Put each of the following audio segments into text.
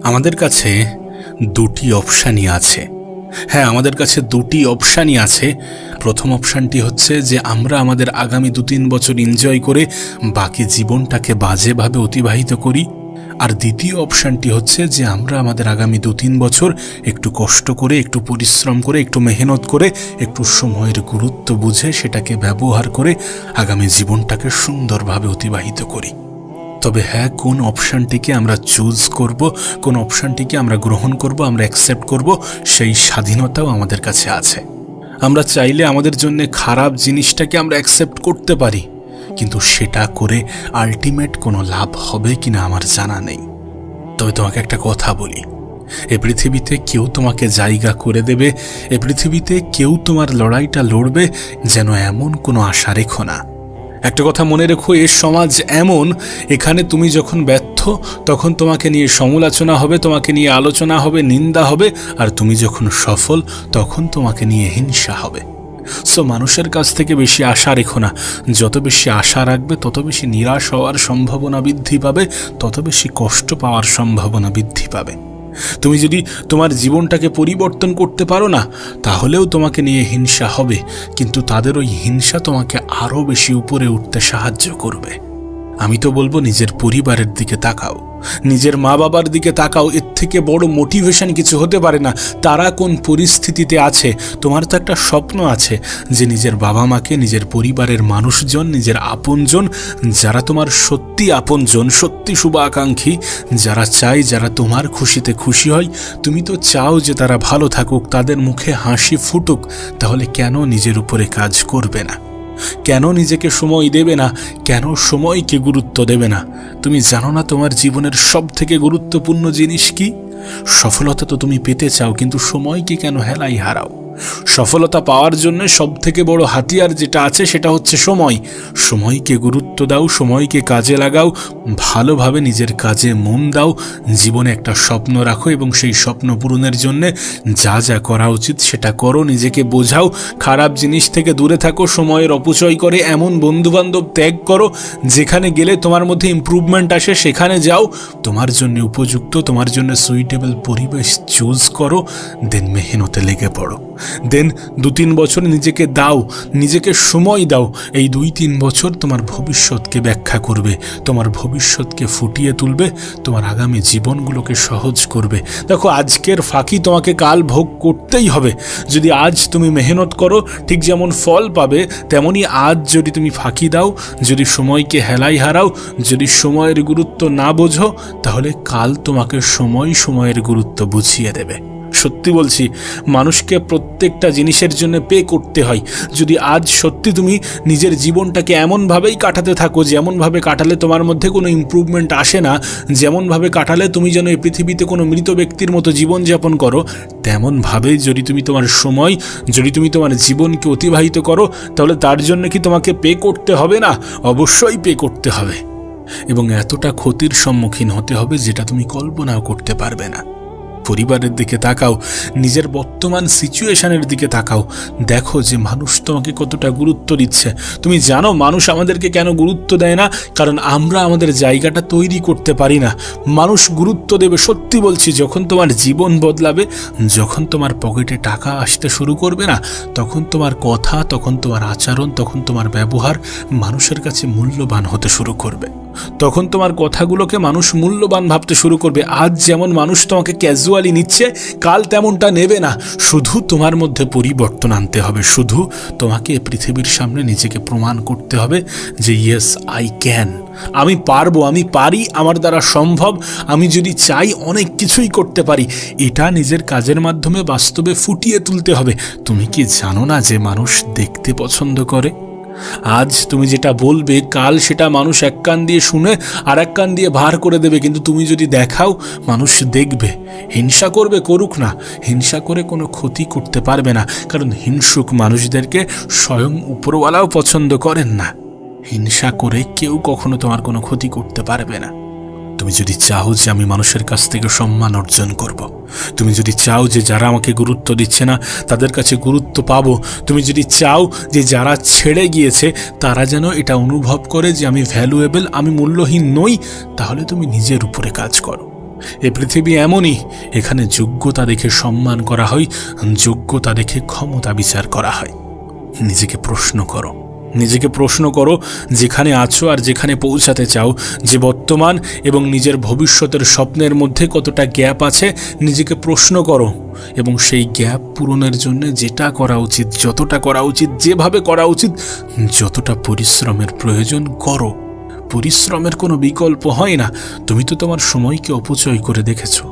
আমাদের কাছে দুটি অপশানই আছে। হ্যাঁ, আমাদের কাছে দুটি অপশানই আছে। প্রথম অপশানটি হচ্ছে যে আমরা আমাদের আগামী 2-3 বছর এনজয় করে বাকি জীবনটাকে বাজেভাবে অতিবাহিত করি। আর দ্বিতীয় অপশানটি হচ্ছে যে আমরা আমাদের আগামী 2-3 বছর একটু কষ্ট করে, একটু পরিশ্রম করে, একটু মেহনত করে, একটু সময়ের গুরুত্ব বুঝে সেটাকে ব্যবহার করে আগামী জীবনটাকে সুন্দরভাবে অতিবাহিত করি। তবে হ্যাঁ, কোন অপশানটিকে আমরা চুজ করব, কোন অপশানটিকে আমরা গ্রহণ করব, আমরা অ্যাকসেপ্ট করব, সেই স্বাধীনতাও আমাদের কাছে আছে। আমরা চাইলে আমাদের জন্য খারাপ জিনিসটাকে আমরা অ্যাকসেপ্ট করতে পারি, কিন্তু সেটা করে আলটিমেট কোনো লাভ হবে কিনা আমার জানা নেই। তবে তোমাকে একটা কথা বলি, এ পৃথিবীতে কেউ তোমাকে জায়গা করে দেবে, এ পৃথিবীতে কেউ তোমার লড়াইটা লড়বে যেন এমন কোনো আশা রেখো না। একটা কথা মনে রেখো, এ সমাজ এমন, এখানে তুমি যখন ব্যর্থ তখন তোমাকে নিয়ে সমালোচনা হবে, তোমাকে নিয়ে আলোচনা হবে, নিন্দা হবে, আর তুমি যখন সফল তখন তোমাকে নিয়ে হিংসা হবে। সো মানুষের কাছ থেকে বেশি আশা রেখো না। যত বেশি আশা রাখবে তত বেশি নিরাশ হওয়ার সম্ভাবনা বৃদ্ধি পাবে, তত বেশি কষ্ট পাওয়ার সম্ভাবনা বৃদ্ধি পাবে। তুমি যদি তোমার জীবনটাকে পরিবর্তন করতে পারো না, তাহলেও তোমাকে নিয়ে হিংসা হবে, কিন্তু তাদের ওই হিংসা তোমাকে আরও বেশি উপরে উঠতে সাহায্য করবে। আমি তো বলবো নিজের পরিবারের দিকে তাকাও, নিজের মা বাবার দিকে তাকাও। এর থেকে বড় মোটিভেশন কিছু হতে পারে না। তারা কোন পরিস্থিতিতে আছে, তোমার তো একটা স্বপ্ন আছে যে নিজের বাবা মাকে, নিজের পরিবারের মানুষজন, নিজের আপনজন, যারা তোমার সত্যি আপনজন, সত্যি শুভাকাঙ্ক্ষী, যারা চায়, যারা তোমার খুশিতে খুশি হয়, তুমি তো চাও যে তারা ভালো থাকুক, তাদের মুখে হাসি ফুটুক। তাহলে কেন নিজের উপরে কাজ করবে না? কেন নিজেকে সময় দেবে না? কেন সময়কে গুরুত্ব দেবে না? তুমি জানো না তোমার জীবনের সব থেকে গুরুত্বপূর্ণ জিনিস কি? সফলতা তো তুমি পেতে চাও, কিন্তু সময়কে কেন হেলাই হারাও? সফলতা পাওয়ার জন্য সব থেকে বড় হাতিয়ার যেটা আছে সেটা হচ্ছে সময়। সময়কে গুরুত্ব দাও, সময়কে কাজে লাগাও, ভালোভাবে নিজের কাজে মন দাও, জীবনে একটা স্বপ্ন রাখো এবং সেই স্বপ্ন পূরণের জন্য যা যা করা উচিত সেটা করো। নিজেকে বোঝাও, খারাপ জিনিস থেকে দূরে থাকো, সময়ের অপচয় করে এমন বন্ধুবান্ধব ত্যাগ করো যেখানে গেলে তোমার মধ্যে ইমপ্রুভমেন্ট আসে, সেখানে যাও। তোমার জন্য উপযুক্ত, তোমার জন্য সুইটেবল পরিবেশ চুজ করো, দেন মেহনতে লেগে পড়ো। দেন 2-3 বছর নিজেকে দাও, নিজেকে সময় দাও। এই 2-3 বছর তোমার ভবিষ্যৎকে ব্যাখ্যা করবে, তোমার ভবিষ্যৎকে ফুটিয়ে তুলবে, তোমার আগামী জীবনগুলোকে সহজ করবে। দেখো, আজকের ফাঁকি তোমাকে কাল ভোগ করতেই হবে। যদি আজ তুমি মেহনত করো, ঠিক যেমন ফল পাবে, তেমনি আজ যদি তুমি ফাঁকি দাও, যদি সময়কে হেলাই হারাও, যদি সময়ের গুরুত্ব না বোঝো, তাহলে কাল তোমাকে সময়ের গুরুত্ব বুঝিয়ে দেবে। সত্যি বলছি, মানুষকে প্রত্যেকটা জিনিসের জন্য পে করতে হয়। যদি আজ সত্যি তুমি নিজের জীবনটাকে এমনভাবেই কাটাতে থাকো, যেমনভাবে কাটালে তোমার মধ্যে কোনো ইমপ্রুভমেন্ট আসে না, যেমনভাবে কাটালে তুমি যেন এই পৃথিবীতে কোনো মৃত ব্যক্তির মতো জীবনযাপন করো, তেমনভাবেই যদি তুমি তোমার সময়, যদি তুমি তোমার জীবনকে অতিবাহিত করো, তাহলে তার জন্য কি তোমাকে পে করতে হবে না? অবশ্যই পে করতে হবে, এবং এতটা ক্ষতির সম্মুখীন হতে হবে যেটা তুমি কল্পনাও করতে পারবে না। পরিবারের দিকে তাকাও, নিজের বর্তমান সিচুয়েশনের দিকে তাকাও, দেখো যে মানুষ তোমাকে কতটা গুরুত্ব দিচ্ছে। তুমি জানো মানুষ আমাদেরকে কেন গুরুত্ব দেয় না? কারণ আমরা আমাদের জায়গাটা তৈরি করতে পারি না। মানুষ গুরুত্ব দেবে, সত্যি বলছি, যখন তোমার জীবন বদলাবে, যখন তোমার পকেটে টাকা আসতে শুরু করবে না, তখন তোমার কথা, তখন তোমার আচরণ, তখন তোমার ব্যবহার মানুষের কাছে মূল্যবান হতে শুরু করবে। তখন তোমার কথাগুলোকে মানুষ মূল্যবান ভাবতে শুরু করবে। আজ যেমন মানুষ তোমাকে ক্যাজুয়ালি নিচ্ছে, কাল তেমনটা নেবে না। শুধু তোমার মধ্যে পরিবর্তন আনতে হবে, শুধু তোমাকে পৃথিবীর সামনে নিজেকে প্রমাণ করতে হবে যে ইয়েস আই ক্যান, আমি পারবো, আমি পারি, আমার দ্বারা সম্ভব, আমি যদি চাই অনেক কিছুই করতে পারি। এটা নিজের কাজের মাধ্যমে বাস্তবে ফুটিয়ে তুলতে হবে। তুমি কি জানো না যে মানুষ দেখতে পছন্দ করে? আজ তুমি যেটা বলবে, কাল সেটা মানুষ এক কান দিয়ে শুনে আর এক কান দিয়ে ভার করে দেবে, কিন্তু তুমি যদি দেখাও, মানুষ দেখবে। হিংসা করবে, করুক না, হিংসা করে কোনো ক্ষতি করতে পারবে না, কারণ হিংসুক মানুষদেরকে স্বয়ং উপরওয়ালাও পছন্দ করেন না। হিংসা করে কেউ কখনো তোমার কোনো ক্ষতি করতে পারবে না। তুমি যদি চাও যে আমি মানুষের কাছ থেকে সম্মান অর্জন করব, তুমি যদি চাও যে যারা আমাকে গুরুত্ব দিচ্ছে না তাদের কাছে গুরুত্ব পাবো, তুমি যদি চাও যে যারা ছেড়ে গিয়েছে তারা যেন এটা অনুভব করে যে আমি ভ্যালুয়েবল, আমি মূল্যহীন নই, তাহলে তুমি নিজের উপরে কাজ করো। এ পৃথিবী এমনই, এখানে যোগ্যতা দেখে সম্মান করা হয়, যোগ্যতা দেখে ক্ষমতা বিচার করা হয়। নিজেকে প্রশ্ন করো যেখানে আছো আর যেখানে পৌঁছাতে চাও, যে বর্তমান এবং নিজের ভবিষ্যতের স্বপ্নের মধ্যে কতটা গ্যাপ আছে নিজেকে প্রশ্ন করো, এবং সেই গ্যাপ পূরণের জন্য যেটা করা উচিত, যতটা করা উচিত, যেভাবে করা উচিত, যতটা পরিশ্রমের প্রয়োজন করো। পরিশ্রমের কোনো বিকল্প হয় না। তুমি তো তোমার সময়কে অপচয় করে দেখেছো,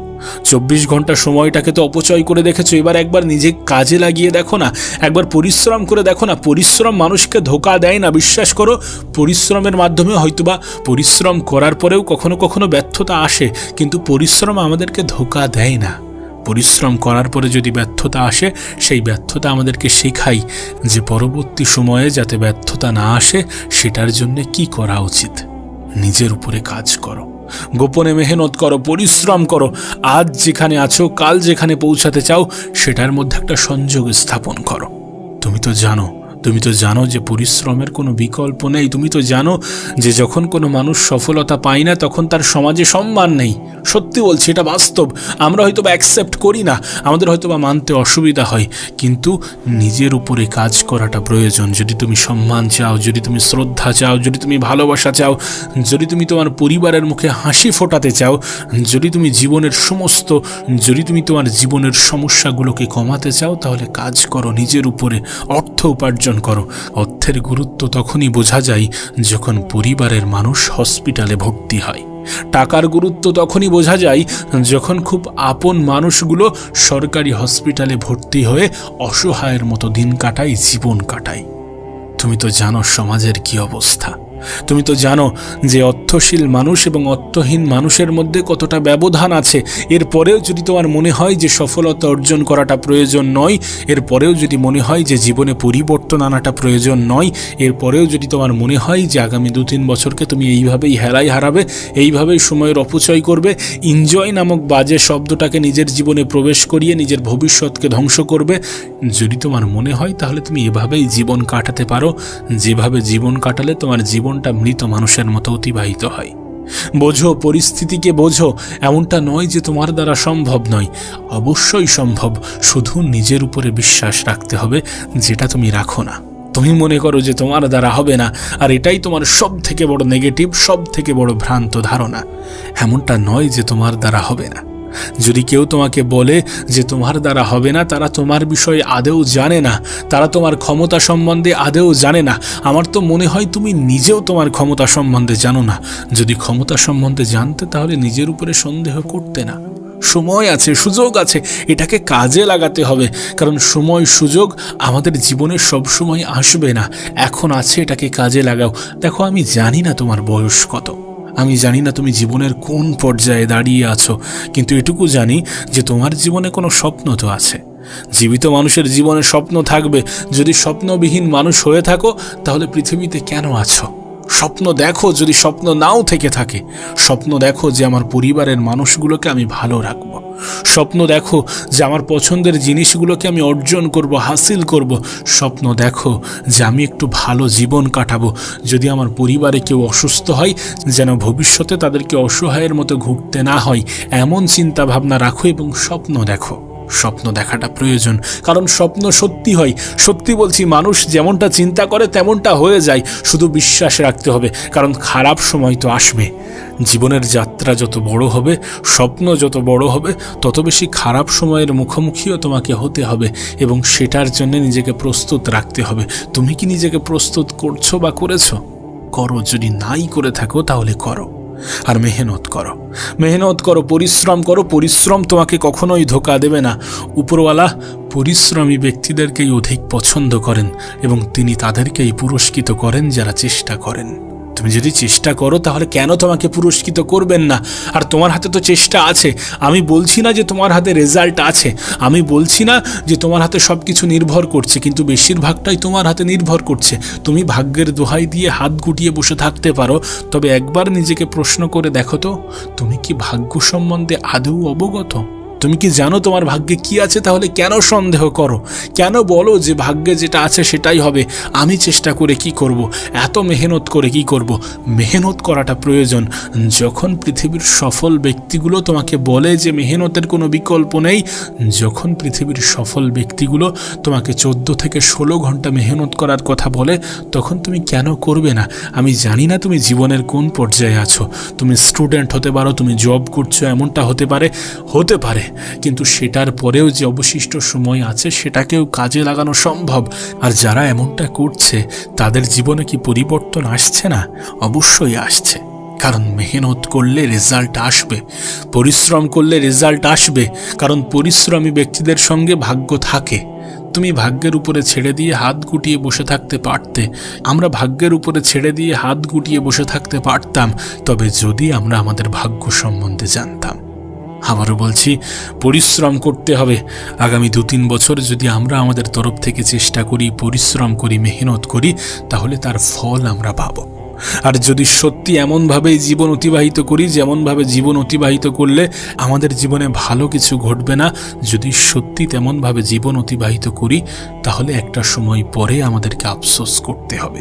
24 ঘন্টা সময়টাকে তো অপচয় করে দেখেছো। এবার একবার নিজে কাজে লাগিয়ে দেখো না, একবার পরিশ্রম করে দেখো না। পরিশ্রম মানুষকে ধোঁকা দেয় না, বিশ্বাস করো। পরিশ্রমের মাধ্যমে হয়তোবা পরিশ্রম করার পরেও কখনো কখনো ব্যর্থতা আসে, কিন্তু পরিশ্রম আমাদেরকে ধোঁকা দেয় না। পরিশ্রম করার পরে যদি ব্যর্থতা আসে, সেই ব্যর্থতা আমাদেরকে শেখায় যে পরবর্তী সময়ে যাতে ব্যর্থতা না আসে সেটার জন্য কি করা উচিত। নিজের উপরে কাজ করো, গোপনে মেহনত করো, পরিশ্রম করো। আজ যেখানে আছো, কাল যেখানে পৌঁছাতে চাও, সেটার মধ্যে একটা সংযোগ স্থাপন করো। তুমি তো জানো যে পরিশ্রমের কোনো বিকল্প নেই। তুমি তো জানো যে যখন কোনো মানুষ সফলতা পায় না তখন তার সমাজে সম্মান নেই। সত্যি বলছি, এটা বাস্তব। আমরা হয়তো বা অ্যাকসেপ্ট করি না, আমাদের হয়তো বা মানতে অসুবিধা হয়, কিন্তু নিজের উপরে কাজ করাটা প্রয়োজন। যদি তুমি সম্মান চাও, যদি তুমি শ্রদ্ধা চাও, যদি তুমি ভালোবাসা চাও, যদি তুমি তোমার পরিবারের মুখে হাসি ফোটাতে চাও, যদি তুমি তোমার জীবনের সমস্যাগুলোকে কমাতে চাও, তাহলে কাজ করো নিজের উপরে, অর্থ উপার্জন করো। অর্থের গুরুত্ব তখনই বোঝা যায় যখন পরিবারের মানুষ হসপিটালে ভর্তি হয়। টাকার গুরুত্ব তখনই বোঝা যায় যখন খুব আপন মানুষগুলো সরকারি হসপিটালে ভর্তি হয়ে অসহায়ের মতো দিন কাটায়, জীবন কাটায়। তুমি তো জানো সমাজের কি অবস্থা। তুমি তো জানো যে অর্থশীল মানুষ এবং অর্থহীন মানুষের মধ্যে কতটা ব্যবধান আছে। এরপরেও যদি তোমার মনে হয় যে সফলতা অর্জন করাটা প্রয়োজন নয়, এরপরেও যদি মনে হয় যে জীবনে পরিবর্তন আনাটা প্রয়োজন নয়, এরপরেও যদি তোমার মনে হয় যে আগামী 2-3 বছরকে তুমি এইভাবেই হেলাই হারাবে, এইভাবেই সময়ের অপচয় করবে, এনজয় নামক বাজে শব্দটাকে নিজের জীবনে প্রবেশ করিয়ে নিজের ভবিষ্যৎকে ধ্বংস করবে, যদি তোমার মনে হয়, তাহলে তুমি এভাবেই জীবন কাটাতে পারো, যেভাবে জীবন কাটালে তোমার জীবনটা মৃত মানুষের মতো অতিবাহিত হয়। বোঝো, পরিস্থিতিকে বোঝো। এমনটা নয় যে তোমার দ্বারা সম্ভব নয়, অবশ্যই সম্ভব। শুধু নিজের উপরে বিশ্বাস রাখতে হবে, যেটা তুমি রাখো না। তুমি মনে করো যে তোমার দ্বারা হবে না, আর এটাই তোমার সব থেকে বড় নেগেটিভ, সব থেকে বড় ভ্রান্ত ধারণা। এমনটা নয় যে তোমার দ্বারা হবে না। যদি কেউ তোমাকে বলে যে তোমার দ্বারা হবে না, তারা তোমার বিষয়ে আদৌ জানে না, তারা তোমার ক্ষমতা সম্বন্ধে আদৌ জানে না। আমার তো মনে হয় তুমি নিজেও তোমার ক্ষমতা সম্বন্ধে জানো না। যদি ক্ষমতা সম্বন্ধে জানতে, তাহলে নিজের উপরে সন্দেহ করতে না। সময় আছে, সুযোগ আছে, এটাকে কাজে লাগাতে হবে। কারণ সময়, সুযোগ আমাদের জীবনে সব সময় আসবে না। এখন আছে, এটাকে কাজে লাগাও। দেখো, আমি জানি না তোমার বয়স কত, আমি জানি না তুমি জীবনের কোন পর্যায়ে দাঁড়িয়ে আছো, কিন্তু এটুকু জানি যে তোমার জীবনে কোনো স্বপ্ন তো আছে। জীবিত মানুষের জীবনে স্বপ্ন থাকবে। যদি স্বপ্নবিহীন মানুষ হয়ে থাকো, তাহলে পৃথিবীতে কেন আছো? স্বপ্ন দেখো। যদি স্বপ্ন নাও থেকে থাকে, স্বপ্ন দেখো যে আমার পরিবারের মানুষগুলোকে আমি ভালো রাখবো। স্বপ্ন দেখো যে আমার পছন্দের জিনিসগুলোকে আমি অর্জন করব, হাসিল করব। স্বপ্ন দেখো যে আমি একটু ভালো জীবন কাটাবো। যদি আমার পরিবারে কেউ অসুস্থ হয়, যেন ভবিষ্যতে তাদেরকে অসহায়ের মতো ঘুরতে না হয়, এমন চিন্তা ভাবনা রাখো এবং স্বপ্ন দেখো। স্বপ্ন দেখাটা প্রয়োজন, কারণ স্বপ্ন সত্যি হয়। সত্যি বলছি, মানুষ যেমনটা চিন্তা করে তেমনটা হয়ে যায়। শুধু বিশ্বাস রাখতে হবে, কারণ খারাপ সময় তো আসবে। জীবনের যাত্রা যত বড় হবে, স্বপ্ন যত বড় হবে, তত বেশি খারাপ সময়ের মুখোমুখিও তোমাকে হতে হবে, এবং সেটার জন্য নিজেকে প্রস্তুত রাখতে হবে। তুমি কি নিজেকে প্রস্তুত করছো বা করেছো? করো। যদি নাই করে থাকো, তাহলে করো। আর মেহনত করো, পরিশ্রম করো। পরিশ্রম তোমাকে কখনোই ধোঁকা দেবে না। উপরওয়ালা পরিশ্রমী ব্যক্তিদেরকেই অধিক পছন্দ করেন, এবং তিনি তাদেরকেই পুরস্কৃত করেন যারা চেষ্টা করেন। তুমি যদি চেষ্টা করো, তাহলে কেন তোমাকে পুরস্কৃত করবেন না? আর তোমার হাতে তো চেষ্টা আছে। আমি বলছি না যে তোমার হাতে রেজাল্ট আছে, আমি বলছি না যে তোমার হাতে সব কিছু নির্ভর করছে, কিন্তু বেশিরভাগটাই তোমার হাতে নির্ভর করছে। তুমি ভাগ্যের দোহাই দিয়ে হাত গুটিয়ে বসে থাকতে পারো, তবে একবার নিজেকে প্রশ্ন করে দেখো তো, তুমি কি ভাগ্য সম্বন্ধে আদৌ অবগত? তুমি কি জানো তোমার ভাগ্যে কি আছে? তাহলে কেন সন্দেহ করো? কেন বলো যে ভাগ্যে যেটা আছে সেটাই হবে? আমি চেষ্টা করে কি করব? এত মেহনত করে কি করব? মেহনত করাটা প্রয়োজন। যখন পৃথিবীর সফল ব্যক্তিগুলো তোমাকে বলে যে মেহনতের কোনো বিকল্প নেই, যখন পৃথিবীর সফল ব্যক্তিগুলো তোমাকে 14 থেকে 16 ঘন্টা মেহনত করার কথা বলে, তখন তুমি কেন করবে না? আমি জানি না তুমি জীবনের কোন পর্যায়ে আছো। তুমি স্টুডেন্ট হতে পারো, তুমি জব করছো, এমনটা হতে পারে, কিন্তু সেটার পরেও যে অবশিষ্ট সময় আছে সেটাকেও কাজে লাগানো সম্ভব। আর যারা এমনটা করছে তাদের জীবনে কি পরিবর্তন আসছে না? অবশ্যই আসছে, কারণ মেহনত করলে রেজাল্ট আসবে, পরিশ্রম করলে রেজাল্ট আসবে, কারণ পরিশ্রমী ব্যক্তিদের সঙ্গে ভাগ্য থাকে। তুমি ভাগ্যের উপরে ছেড়ে দিয়ে হাত গুটিয়ে বসে থাকতে পারতে, আমরা ভাগ্যের উপরে ছেড়ে দিয়ে হাত গুটিয়ে বসে থাকতে পারতাম, তবে যদি আমরা আমাদের ভাগ্য সম্বন্ধে জানতাম। আবারও বলছি, পরিশ্রম করতে হবে। আগামী 2-3 বছর যদি আমরা আমাদের তরফ থেকে চেষ্টা করি, পরিশ্রম করি, মেহনত করি, তাহলে তার ফল আমরা পাবো। আর যদি সত্যি এমনভাবেই জীবন অতিবাহিত করি যেমনভাবে জীবন অতিবাহিত করলে আমাদের জীবনে ভালো কিছু ঘটবে না, যদি সত্যি তেমনভাবে জীবন অতিবাহিত করি, তাহলে একটা সময় পরে আমাদেরকে আফসোস করতে হবে।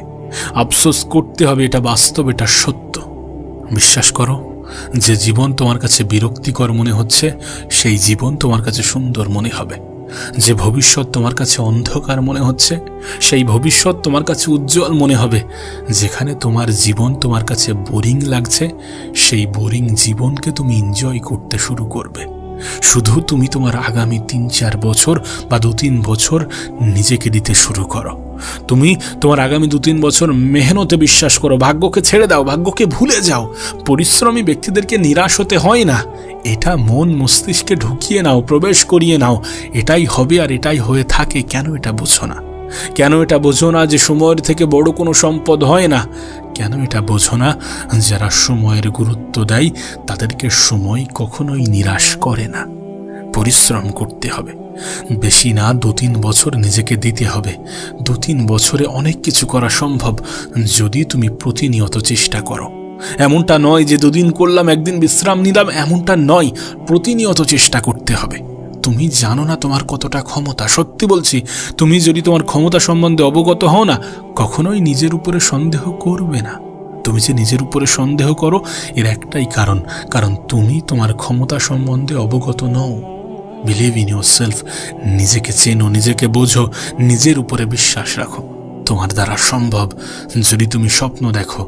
আফসোস করতে হবে, এটা বাস্তব, এটা সত্য। বিশ্বাস করো, যে জীবন তোমার কাছে বিরক্তিকর মনে হচ্ছে, সেই জীবন তোমার কাছে সুন্দর মনে হবে। যে ভবিষ্যৎ তোমার কাছে অন্ধকার মনে হচ্ছে, সেই ভবিষ্যৎ তোমার কাছে উজ্জ্বল মনে হবে। যেখানে তোমার জীবন তোমার কাছে বোরিং লাগছে, সেই বোরিং জীবনকে তুমি এনজয় করতে শুরু করবে। শুধু তুমি তোমার আগামী 3-4 বছর বা 2-3 বছর নিজেকে দিতে শুরু করো। তুমি তোমার আগামী 2-3 বছর মেহনতে বিশ্বাস করো, ভাগ্যকে ছেড়ে দাও, ভাগ্যকে ভুলে যাও। পরিশ্রমী ব্যক্তিদেরকে নিরাশ হতে হয় না, এটা মন মস্তিষ্কে ঢুকিয়ে নাও, প্রবেশ করিয়ে নাও। এটাই হবে আর এটাই হয়ে থাকে। কেন এটা বোঝো না? কেন এটা বোঝো না যে সময়ের থেকে বড় কোনো সম্পদ হয় না? কেন এটা বোঝো না যারা সময়ের গুরুত্ব দেয় তাদেরকে সময় কখনোই নিরাশ করে না? পরিশ্রম করতে হবে, বেশি না 2-3 বছর নিজেকে দিতে হবে। 2-3 বছরে অনেক কিছু করা সম্ভব যদি তুমি প্রতিনিয়ত চেষ্টা করো। এমনটা নয় যে 2 দিন করলাম, 1 দিন বিশ্রাম নিলাম, এমনটা নয়। প্রতিনিয়ত চেষ্টা করতে হবে। তুমি জানো না তোমার কতটা ক্ষমতা। সত্যি বলছি, তুমি যদি তোমার ক্ষমতা সম্বন্ধে অবগত হও না, কখনোই নিজের উপরে সন্দেহ করবে না। তুমি যে নিজের উপরে সন্দেহ করো, এর একটাই কারণ তুমি তোমার ক্ষমতা সম্বন্ধে অবগত নও। Believe in yourself. নিজেকে চেনো, নিজেকে বোঝো, নিজের উপরে বিশ্বাস রাখো। তোমার দ্বারা সম্ভব। যদি তুমি স্বপ্ন দেখো,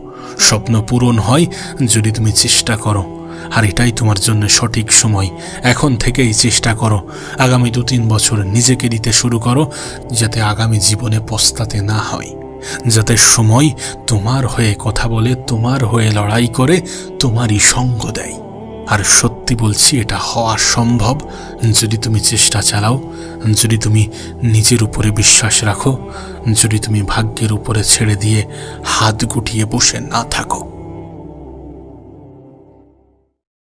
স্বপ্ন পূরণ হয় যদি তুমি চেষ্টা করো। আর এটাই তোমার জন্য সঠিক সময়। এখন থেকেই চেষ্টা করো। আগামী 2-3 বছর নিজেকে দিতে শুরু করো, যাতে আগামী জীবনে পস্তাতে না হয়, যাতে সময় তোমার হয়ে কথা বলে, তোমার হয়ে লড়াই করে, তোমারই সঙ্গ দেয়। আর সত্যি বলছি, এটা হওয়া সম্ভব যদি তুমি চেষ্টা চালাও, যদি তুমি নিজের উপরে বিশ্বাস রাখো, যদি তুমি ভাগ্যের উপরে ছেড়ে দিয়ে হাত গুটিয়ে বসে না থাকো।